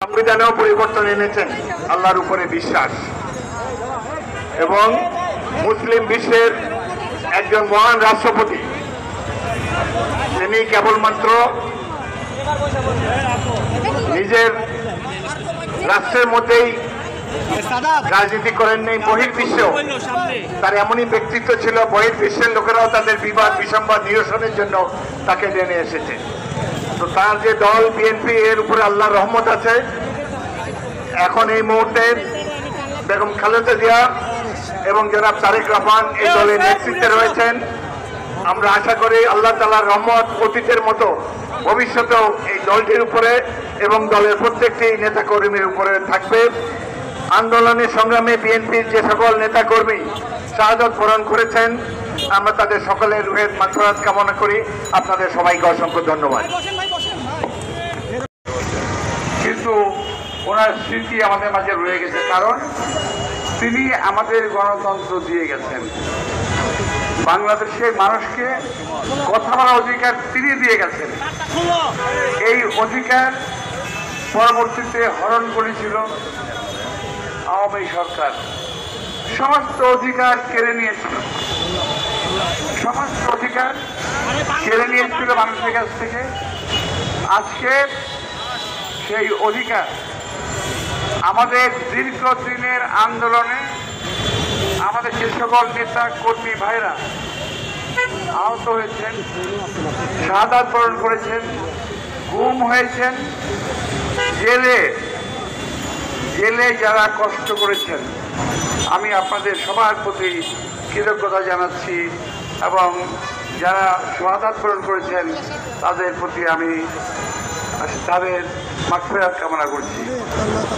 সংবিধানেও পরিবর্তন এনেছেন আল্লাহর উপরে বিশ্বাস, এবং মুসলিম বিশ্বের একজন মহান রাষ্ট্রপতি, তিনি কেবলমাত্র নিজের রাষ্ট্রের মধ্যেই রাজনীতি করেন নেই, বহির্বিশ্বেও তার এমনই ব্যক্তিত্ব ছিল, বহির্বিশ্বের লোকেরাও তাদের বিবাদ বিসম্বাদ নিরসনের জন্য তাকে টেনে এসেছে। তো তার যে দল বিএনপি, এর উপরে আল্লাহর রহমত আছে। এখন এই মুহূর্তে বেগম খালেদা জিয়া এবং জনাব তারেক রহমান এই দলের নেতৃত্বে রয়েছেন। আমরা আশা করি আল্লাহ তাআলার রহমত অতীতের মতো ভবিষ্যতেও এই দলটির উপরে এবং দলের প্রত্যেকটি নেতাকর্মীর উপরে থাকবে। আন্দোলনের সংগ্রামে বিএনপির যে সকল নেতাকর্মী শাহাদাত বরণ করেছেন, আমরা তাদের সকলের রুহের মাগফিরাত কামনা করি। আপনাদের সবাইকে অসংখ্য ধন্যবাদ। কিন্তু ওনার স্মৃতি আমাদের মাঝে রয়ে গেছে, কারণ তিনি আমাদের গণতন্ত্র দিয়ে গেছেন। বাংলাদেশের মানুষকে কথা বলার অধিকার তিনি দিয়ে গেছেন। এই অধিকার পরবর্তীতে হরণ করেছিল আওয়ামী সরকার, সমস্ত অধিকার কেড়ে নিয়েছিল, সমস্ত অধিকার কেড়ে নিয়েছিল মানুষের কাছ থেকে। আজকে সেই অধিকার আমাদের দীর্ঘদিনের আন্দোলনে আমাদের যে সকল নেতা কর্মী ভাইরা আহত হয়েছেন, শাহাদাত বরণ করেছেন, গুম হয়েছেন, জেলে যারা কষ্ট করেছেন, আমি আপনাদের সবার প্রতি কৃতজ্ঞতা জানাচ্ছি, এবং যারা শাহাদাত বরণ করেছেন তাদের প্রতি আমি তাদের মাগফিরাত কামনা করছি।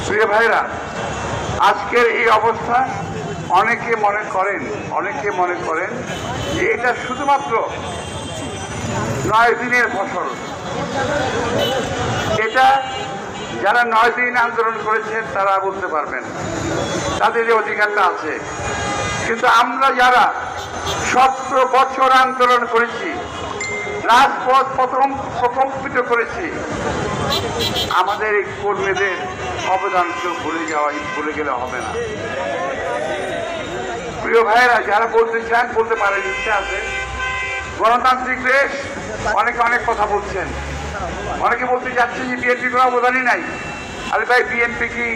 প্রিয় ভাইরা, আজকের এই অবস্থা অনেকে মনে করেন যে এটা শুধুমাত্র 9 দিনের ফসল। এটা যারা 9 দিন আন্দোলন করেছেন তারা বলতে পারবেন, তাদের এই অধিকারটা আছে। কিন্তু আমরা যারা 17 বছর আন্দোলন করেছি, রাজপথ প্রকম্পিত করেছি, আমাদের এই কর্মীদের অবদানকে ভুলে গেলে হবে না। প্রিয় ভাইয়েরা, যারা বলতে চান বলতে পারেন, ইচ্ছা আছে। গণতান্ত্রিক দেশ, অনেকে অনেক কথা বলছেন, অনেকে বলতে যাচ্ছে যে বিএনপি কোনো অবদানই নাই। আরে ভাই, বিএনপি কি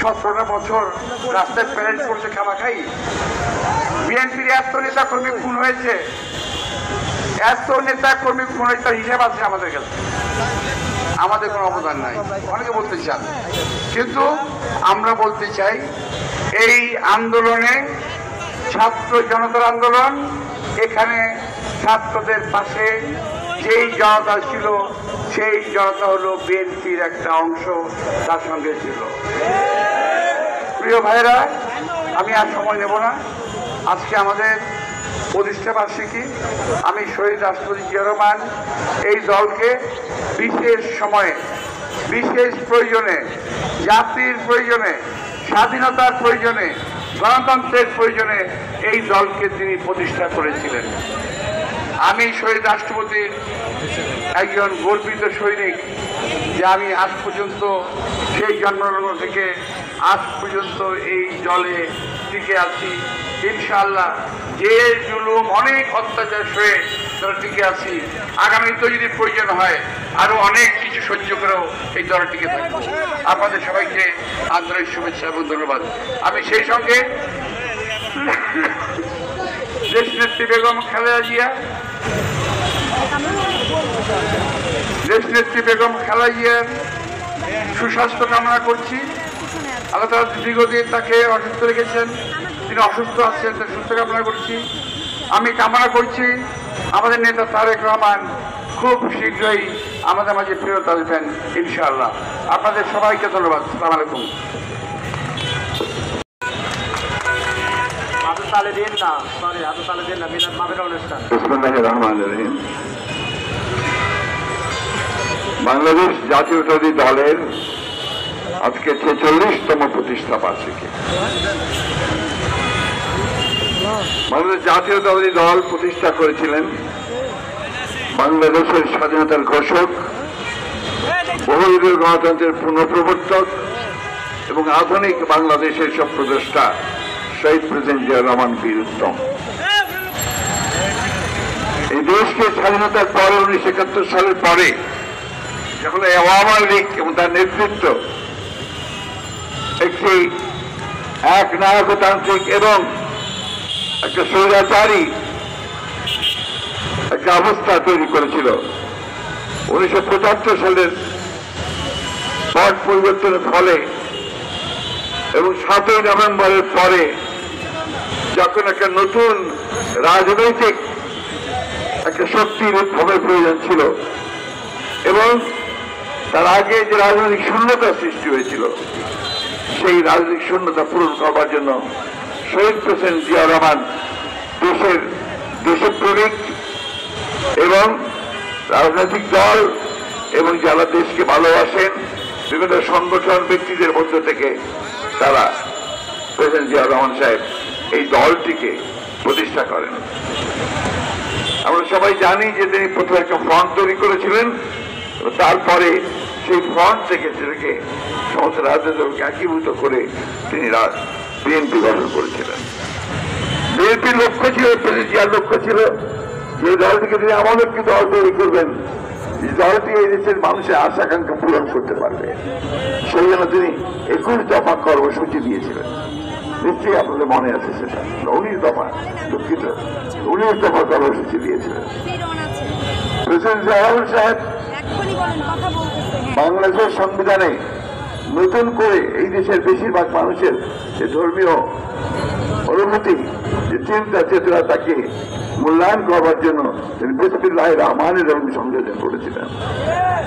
17টা বছর রাস্তায় প্যারেড করছে খামাখাই? বিএনপির এত নেতা কর্মী খুন হয়েছে, এত নেতা কর্মী খুন হয়েছে, তার হিসাব আছে আমাদের কাছে। আমাদের কোনো অবদান নাই অনেকে বলতে চান, কিন্তু আমরা বলতে চাই এই আন্দোলনে ছাত্র জনতার আন্দোলন, এখানে ছাত্রদের পাশে যেই জনতা ছিল সেই জনতা হলো বিএনপির একটা অংশ, তার সঙ্গে ছিল। প্রিয় ভাইরা, আমি আর সময় নেব না। আজকে আমাদের প্রতিষ্ঠা বার্ষিকী। আমি শহীদ রাষ্ট্রপতি জিয়া রহমান এই দলকে বিশেষ সময়ে, বিশেষ প্রয়োজনে, জাতির প্রয়োজনে, স্বাধীনতার প্রয়োজনে, গণতন্ত্রের প্রয়োজনে এই দলকে তিনি প্রতিষ্ঠা করেছিলেন। আমি শহীদ রাষ্ট্রপতির একজন গর্বিত সৈনিক, যে আমি আজ পর্যন্ত সেই জন্মলগ্ন থেকে আজ পর্যন্ত এই দলে টিকে আছি। ইনশাআল্লাহ যে জুলুম, অনেক অত্যাচার সয়ে তারা টিকে আছি, আগামীতেও যদি প্রয়োজন হয় আরো অনেক কিছু সহ্য করেও এই দলে টিকে থাকবো। আপনাদের সবাইকে আন্তরিক শুভেচ্ছা এবং ধন্যবাদ। আমি সেই সঙ্গে দেশনেত্রী বেগম খালেদা জিয়া, দেশনেত্রী বেগম খালেদা জিয়ার সুস্বাস্থ্য কামনা করছি। আল্লাহ তাআলা দীর্ঘদিন তাকে অসুস্থ রেখেছেন, তিনি অসুস্থ আছেন, তার সুস্থ কামনা করছি। আমি কামনা করছি আমাদের নেতা তারেক রহমান খুব শীঘ্রই আমাদের মাঝে ফেরত আসবেন ইনশাআল্লাহ। আপনাদের সবাইকে ধন্যবাদ। আসসালামু আলাইকুম। বিসমিল্লাহির রহমানির রহিম। বাংলাদেশ জাতীয়তাবাদী দলের আজকে 46তম প্রতিষ্ঠা বার্ষিকী। বাংলাদেশ জাতীয়তাবাদী দল প্রতিষ্ঠা করেছিলেন বাংলাদেশের স্বাধীনতার ঘোষক, বহুদলীয় গণতন্ত্রের পুনঃপ্রবর্তক এবং আধুনিক বাংলাদেশের স্বপ্নদ্রষ্টা শহীদ প্রেসিডেন্ট জিয়াউর রহমান বীর উত্তম। এই দেশকে স্বাধীনতার পরে 1971 সালের পরে যখন আওয়ামী লীগ এবং তার নেতৃত্ব একটি এক নায়কতান্ত্রিক এবং একটা স্বৈরাচারী একটা অবস্থা তৈরি করেছিল, 1975 সালের পট পরিবর্তনের ফলে এবং 7ই নভেম্বরের পরে যখন একটা নতুন রাজনৈতিক একটা শক্তির উদ্ভবের প্রয়োজন ছিল এবং তার আগে যে রাজনৈতিক শূন্যতা সৃষ্টি হয়েছিল সেই রাজনৈতিক শূন্যতা পূরণ করবার জন্য শহীদ প্রেসিডেন্ট জিয়াউর রহমান দেশপ্রেমিক এবং রাজনৈতিক দল এবং যারা দেশকে ভালোবাসেন বিভিন্ন সংগঠন ব্যক্তিদের মধ্য থেকে তারা প্রেসিডেন্ট জিয়াউর রহমান সাহেব এই দলটিকে প্রতিষ্ঠা করেন। আমরা সবাই জানি যে তিনি প্রথমে একটা ফ্রন্ট তৈরি করেছিলেন, তারপরে সেই ফ্রন্ট থেকে সেটাকে সমস্ত রাজনৈতিক দলকে একীভূত করে তিনি বিএনপি গঠন করেছিলেন। বিএনপির লক্ষ্য ছিল, প্রেসিডেন্ট জিয়ার লক্ষ্য ছিল যে দলটিকে তিনি এমন একটি দল তৈরি করবেন যে দলটি এই দেশের মানুষের আশা আকাঙ্ক্ষা পূরণ করতে পারবে। সেই জন্য তিনি 21 দফা কর্মসূচি দিয়েছিলেন। নিশ্চয়ই আপনাদের মনে আছে সেটা, 19 দফা, দুঃখিত, 19 দফা কর্মসূচি দিয়েছিলেন প্রেসিডেন্ট জিয়াউর রহমান সাহেব। বাংলাদেশের সংবিধানে নতুন করে এই দেশের বেশিরভাগ মানুষের যে ধর্মীয় অনুভূতি, যে চিন্তা চেতনা, তাকে মূল্যায়ন করবার জন্য তিনি বিসমিল্লাহির রহমানির রহিম সংযোজন করেছিলেন।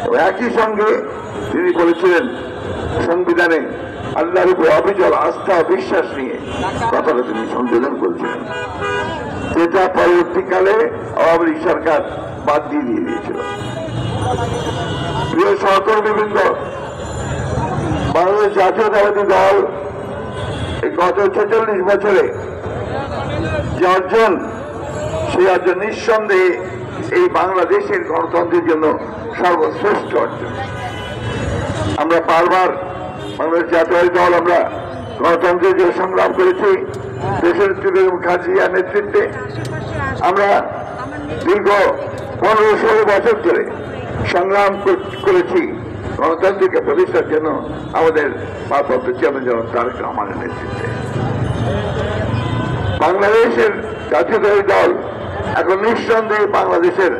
এবং একই সঙ্গে তিনি বলেছিলেন সংবিধানে আল্লাহর উপর অবিচল আস্থা বিশ্বাস নিয়ে কথাটা তিনি সংযোজন করেছিলেন, যেটা পরবর্তীকালে আওয়ামী লীগ সরকার বাদ দিয়ে দিয়েছিল। প্রিয় সহকর্মীবৃন্দ, বাংলাদেশ জাতীয়তাবাদী দল এই গত 46 বছরে যে অর্জন, সেই অর্জন নিঃসন্দেহে এই বাংলাদেশের গণতন্ত্রের জন্য সর্বশ্রেষ্ঠ অর্জন। আমরা বারবার বাংলাদেশ জাতীয়তাবাদী দল আমরা গণতন্ত্রের যে সংগ্রাম করেছি দেশের বেগম খালেদা নেতৃত্বে, আমরা দীর্ঘ 15-16 বছর ধরে সংগ্রাম করেছি গণতন্ত্রকে প্রতিষ্ঠার জন্য আমাদের ভারপ্রাপ্ত চেয়ারম্যান জনাব তারেক রহমানের নেতৃত্বে। বাংলাদেশের জাতীয়তাবাদী দল এখন নিঃসন্দেহে বাংলাদেশের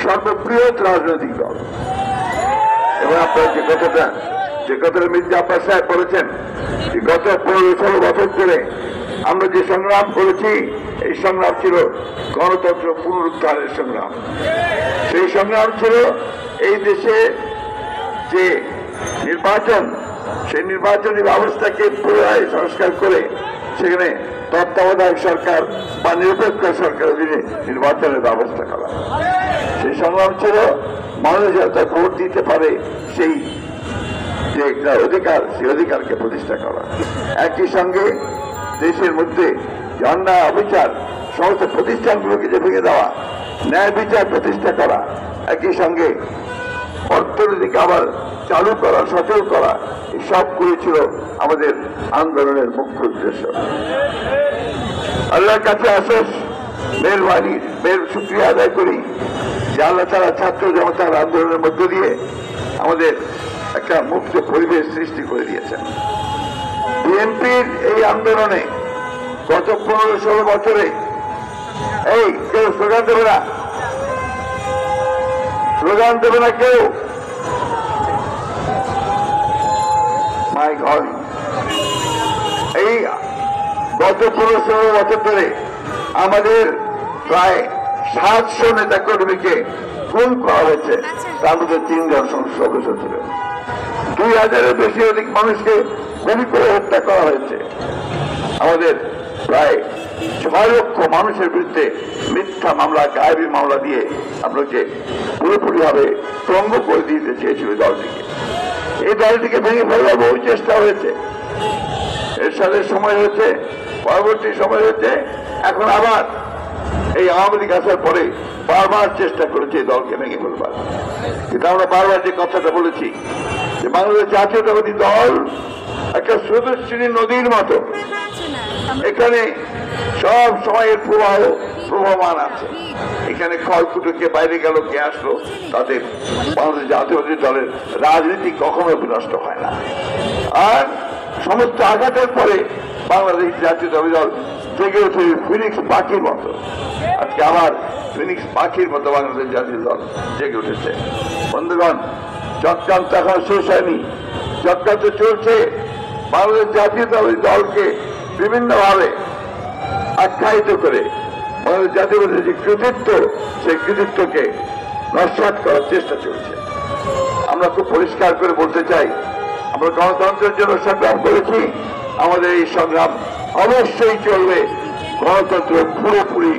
সর্ববৃহৎ রাজনৈতিক দল। এবং আপনার যে কথাটা মির্জা আব্বাস সাহেব বলেছেন, যে গত 15-16 বছর ধরে আমরা যে সংগ্রাম করেছি, এই সংগ্রাম ছিল গণতন্ত্র পুনরুদ্ধারের সংগ্রাম। সেই সংগ্রাম ছিল এই দেশে যে নির্বাচন, সেই নির্বাচনী ব্যবস্থাকে পুনরায় সংস্কার করে সেখানে তত্ত্বাবধায়ক সরকার বা নিরপেক্ষ সরকার অধীনে নির্বাচনের ব্যবস্থা করা। সেই সংগ্রাম ছিল মানুষ যাতে ভোট দিতে পারে সেই যে একটা অধিকার, সেই অধিকারকে প্রতিষ্ঠা করা। একই সঙ্গে দেশের মধ্যে যে অন্যায় অবিচার, সমস্ত প্রতিষ্ঠানগুলোকে যে ভেঙে দেওয়া, ন্যায় বিচার প্রতিষ্ঠা করা, একই সঙ্গে অর্থনীতিকে আবার চালু করা, সচল করা, এই সবগুলি ছিল আমাদের আন্দোলনের মুখ্য উদ্দেশ্য। আল্লাহর কাছে আশেষ মেহরবানির শুকরিয়া আদায় করি যে আল্লাহ তাআলা ছাত্র জনতার আন্দোলনের মধ্য দিয়ে আমাদের একটা মুক্ত পরিবেশ সৃষ্টি করে দিয়েছেন। বিএনপির এই আন্দোলনে গত 15-16 বছরে এই কেউ স্লোগান দেবে না, স্লোগান দেবে না কেউ, মাইক অন। এই গত 15-16 বছর ধরে আমাদের প্রায় 700 নেতা কর্মীকে খুন করা হয়েছে, তার মধ্যে 3 জন সদস্য ছিলেন। 2000-এর বেশি অধিক মানুষকে গুলি করে হত্যা করা হয়েছে। আমাদের প্রায় 6 লক্ষ মানুষের বিরুদ্ধে মিথ্যা মামলা, গায়েবী মামলা দিয়ে আপনাকে পুরোপুরিভাবে পঙ্গ করে দিতে চেয়েছিল দলটিকে। এই দলটিকে ভেঙে ফেলার বহু চেষ্টা হয়েছে। এরশাদের সময় হয়েছে, পরবর্তী সময় হয়েছে, এখন আবার এই আওয়ামী লীগ আসার পরে বারবার চেষ্টা করেছে এই দলকে ভেঙে ফেলবার। কিন্তু আমরা বারবার যে কথাটা বলেছি যে বাংলাদেশ জাতীয়তাবাদী দল একটা স্রোতস্বিনী নদীর মতো, এখানে সব সময়ের প্রবাহমান আছে। এখানে ক্ষয়কুটোকে বাইরে গেল, কে আসলো, তাদের বাংলাদেশ জাতীয়তাবাদী দলের রাজনীতি কখনো বিনষ্ট হয় না। আর সমস্ত আঘাতের পরে বাংলাদেশ জাতীয়তাবাদী দল জেগে ওঠে ফিনিক্স পাখির মতো। আজকে আবার ফিনিক্স পাখির মতো বাংলাদেশ জাতীয় দল জেগে উঠেছে। বন্ধুগণ, চক্রান্ত এখন শেষ হয়নি, চক্রান্ত চলছে। বাংলাদেশ জাতীয়তাবাদী দলকে বিভিন্নভাবে আখ্যায়িত করে বাংলাদেশ জাতীয়তাবাদী যে কৃতিত্ব, সেই কৃতিত্বকে নস্যাৎ করার চেষ্টা চলছে। আমরা খুব পরিষ্কার করে বলতে চাই, আমরা গণতন্ত্রের জন্য সংগ্রাম করেছি, আমাদের এই সংগ্রাম অবশ্যই চলবে গণতন্ত্র পুরোপুরি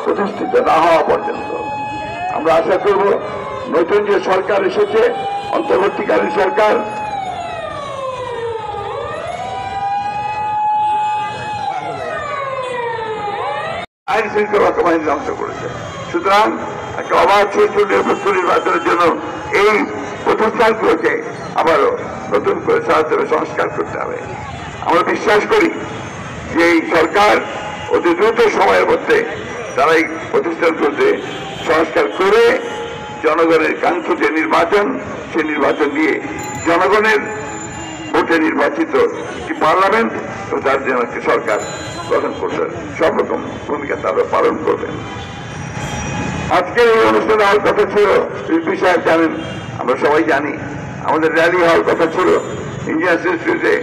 প্রতিষ্ঠিত না হওয়া পর্যন্ত। আমরা আশা করব নতুন যে সরকার এসেছে, অন্তর্বর্তীকালীন সরকার, আইন শৃঙ্খলা বাহিনী ধ্বংস করেছে। সুতরাং একটা অবাধ সুষ্ঠু নিরপেক্ষ নির্বাচনের জন্য এই প্রতিষ্ঠানগুলোকে আবারও নতুন করে সরাসরি সংস্কার করতে হবে। আমরা বিশ্বাস করি যে এই সরকার অতি দ্রুত সময়ের মধ্যে তারা এই প্রতিষ্ঠানগুলোতে সংস্কার করে জনগণের কাঙ্ক্ষিত নির্বাচন, সেই নির্বাচন দিয়ে জনগণের ভোটে নির্বাচিত একটি পার্লামেন্ট ও তার জন্য একটি সরকার গঠন করবেন, সব রকম ভূমিকা তারা পালন করবেন। আজকে এই অনুষ্ঠানে হওয়ার কথা ছিল, শিল্পী সাহেব জানেন, আমরা সবাই জানি, আমাদের র্যালি হওয়ার কথা ছিল ইঞ্জিনিয়ার্স ইনস্টিটিউটে,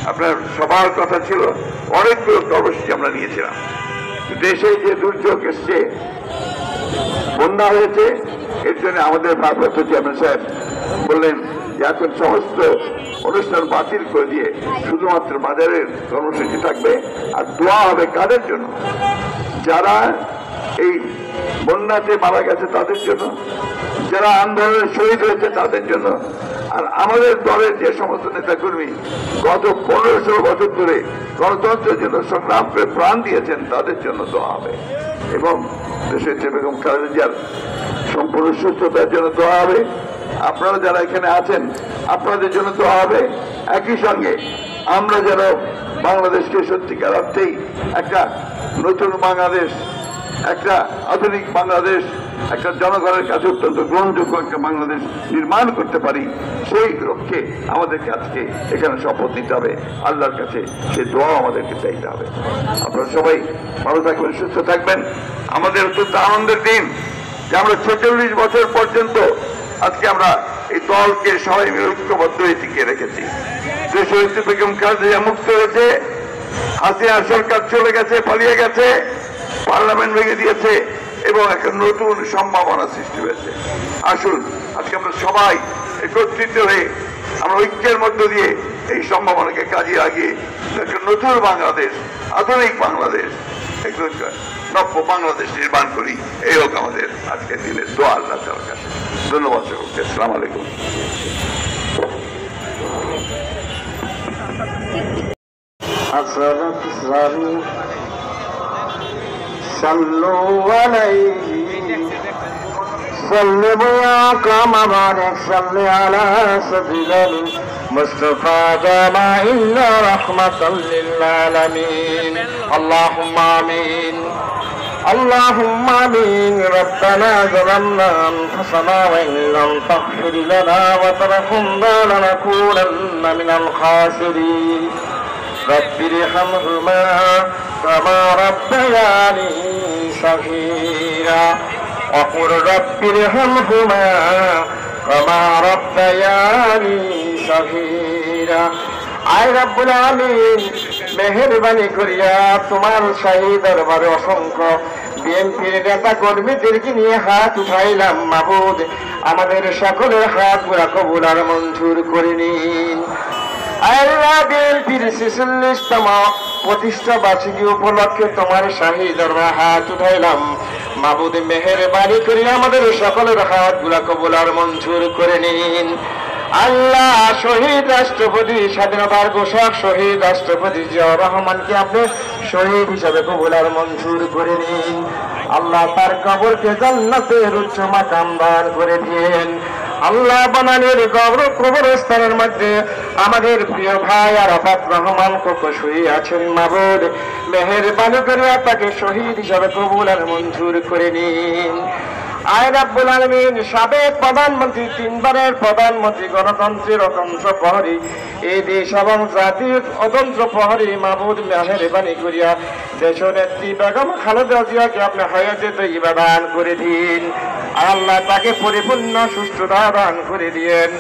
আপনার সবার কথা ছিল, অনেকগুলো কর্মসূচি আমরা নিয়েছিলাম। দেশে যে দুর্যোগ এসছে, বন্যা হয়েছে, এর জন্য আমাদের ভারপ্রাপ্ত চেয়ারম্যান সাহেব বললেন যে এখন সমস্ত অনুষ্ঠান বাতিল করে দিয়ে শুধুমাত্র বাজারের কর্মসূচি থাকবে। আর দোয়া হবে কাদের জন্য? যারা এই বন্যাতে মারা গেছে তাদের জন্য, যারা আন্দোলনে শহীদ হয়েছে তাদের জন্য, আর আমাদের দলের যে সমস্ত নেতাকর্মী গত 15-16 বছর ধরে গণতন্ত্রের জন্য সংগ্রাম করে প্রাণ দিয়েছেন তাদের জন্য দোয়া হবে। এবং দেশের বেগম খালেদা জিয়ার সম্পূর্ণ সুস্থতার জন্য দোয়া হবে। আপনারা যারা এখানে আছেন আপনাদের জন্য দোয়া হবে। একই সঙ্গে আমরা যেন বাংলাদেশকে সত্যিকার অর্থেই একটা নতুন বাংলাদেশ, একটা আধুনিক বাংলাদেশ, একটা জনগণের কাছে অত্যন্ত গ্রহণযোগ্য একটা বাংলাদেশ নির্মাণ করতে পারি, সেই লক্ষ্যে আমাদেরকে আজকে এখানে শপথ নিতে হবে। আল্লাহর কাছে সেই দোয়া আমাদেরকে চাইতে হবে। আপনারা সবাই ভালো থাকবেন, সুস্থ থাকবেন। আমাদের অত্যন্ত আনন্দের দিন যে আমরা 46 বছর পর্যন্ত আজকে আমরা এই দলকে সবাই মিলে ঐক্যবদ্ধ হয়ে টিকিয়ে রেখেছি। দেশ বেগম খালেদা জিয়া মুক্ত হয়েছে, হাসিনা সরকার চলে গেছে, পালিয়ে গেছে, পার্লামেন্ট ভেঙে দিয়েছে এবং একটা নতুন সম্ভাবনা সৃষ্টি হয়েছে। আসুন আজকে আমরা সবাই একত্রিত হয়ে আমরা ঐক্যের মধ্য দিয়ে এই সম্ভাবনাকে কাজে লাগিয়ে একটা নতুন বাংলাদেশ, আধুনিক বাংলাদেশ, একজন নব্য বাংলাদেশ নির্মাণ করি। এই হোক আমাদের আজকের দিনের দোয়া আল্লাহ তাআলার কাছে। ধন্যবাদ সকলকে। আসসালামু আলাইকুম। صلوا عليه سلموا يا أكرم بارك صل على سيدنا المصطفى جماعنا رحمة للعالمين اللهم آمين اللهم آمين ربنا ظلمنا أنفسنا وإن لم تغفر لنا وترحمنا لنكونن من الخاسرين رب ارحمهما كما ربياني صغيرا وقل رب ارحمهما كما ربياني صغيرا আয় রব্বুল আলামিন মেহেরবানি করিয়া তোমার শাহী দরবারে অসংখ্য বিএনপির নেতা কর্মীদেরকে নিয়ে হাত উঠাইলাম মাবুদ, আমাদের সকলের হাত গুলা কবুল আর মঞ্জুর করে নিন। আল্লাহ বিএনপির 46তম প্রতিষ্ঠা বার্ষিকী উপলক্ষে তোমার শাহী দরবারে হাত উঠাইলাম মাবুদ, মেহেরবানি করে আমাদের সকলের হাত গুলা কবুল আর মঞ্জুর করে নিন। আল্লাহ শহীদ রাষ্ট্রপতি, স্বাধীনতার ঘোষক শহীদ রাষ্ট্রপতি জিয়াউর রহমানকে আপনি শহীদ হিসাবে কবুল আর মঞ্জুর করে নিন। আল্লাহ তার কবরকে জান্নাতের উচ্চ মাকাম দান করে দিন। আল্লাহ বানানের কবরস্থানের মধ্যে আমাদের প্রিয় ভাই আরাফাত রহমান কোকো শুয়ে আছেন মাবুদ, মেহেরবানি করে তাকে শহীদ হিসাবে কবুল আর মঞ্জুর করে নিন। আয় রাব্বুল আলামিন, সাবেক প্রধানমন্ত্রী, 3 বারের প্রধানমন্ত্রী, গণতন্ত্রের অতন্ত্র প্রহরী, এই দেশ এবং জাতির অতন্ত্র প্রহরী মাবুদ, মেহেরবানি করিয়া দেশ নেত্রী বেগম খালেদা জিয়াকে আপনি হায়াতে তৈয়বা দান করে দিন। আল্লাহ তাকে পরিপূর্ণ সুস্থতা দান করে দিয়েন।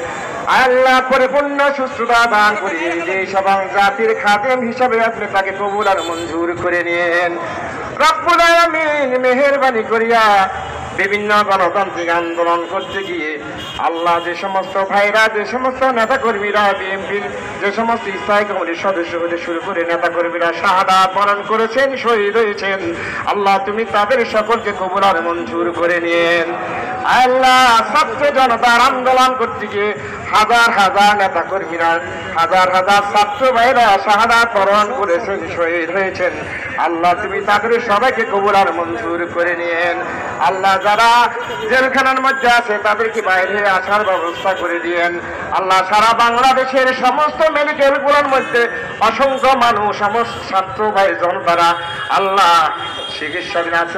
আল্লাহ পরিপূর্ণ সুস্থতা দান করে দেশ এবং জাতির খাদেম হিসাবে আপনি তাকে কবুল আর মঞ্জুর করে নিন। রব্বুল আলামিন মেহেরবানি করিয়া বিভিন্ন গণতান্ত্রিক আন্দোলন করতে গিয়ে আল্লাহ যে সমস্ত ভাইরা, যে সমস্ত নেতা কর্মীরা, বিএনপির যে সমস্ত স্থায়ী কমিটির সদস্য হতে শুরু করে নেতা কর্মীরা শাহাদাত বরণ করেছেন, শহীদ হয়েছেন, আল্লাহ তুমি তাদের সকলকে কবুল আর মঞ্জুর করে নিন। আল্লাহ ছাত্র জনতার আন্দোলন করতে গিয়ে হাজার হাজার নেতা কর্মীরা, হাজার হাজার ছাত্র ভাইরা শাহাদাত বরণ করেছেন, শহীদ হয়েছেন, আল্লাহ তুমি তাদের সবাইকে কবুল আর মঞ্জুর করে নিন। আল্লাহ যারা জেলখানার মধ্যে আছে তাদেরকে বাইরে আসার ব্যবস্থা করে দিয়েন। আল্লাহ সারা বাংলাদেশের সমস্ত মেডিকেলগুলোর মধ্যে অসংখ্য মানুষ, সমস্ত ছাত্র ভাই জনতারা আল্লাহ চিকিৎসাধীন আছে।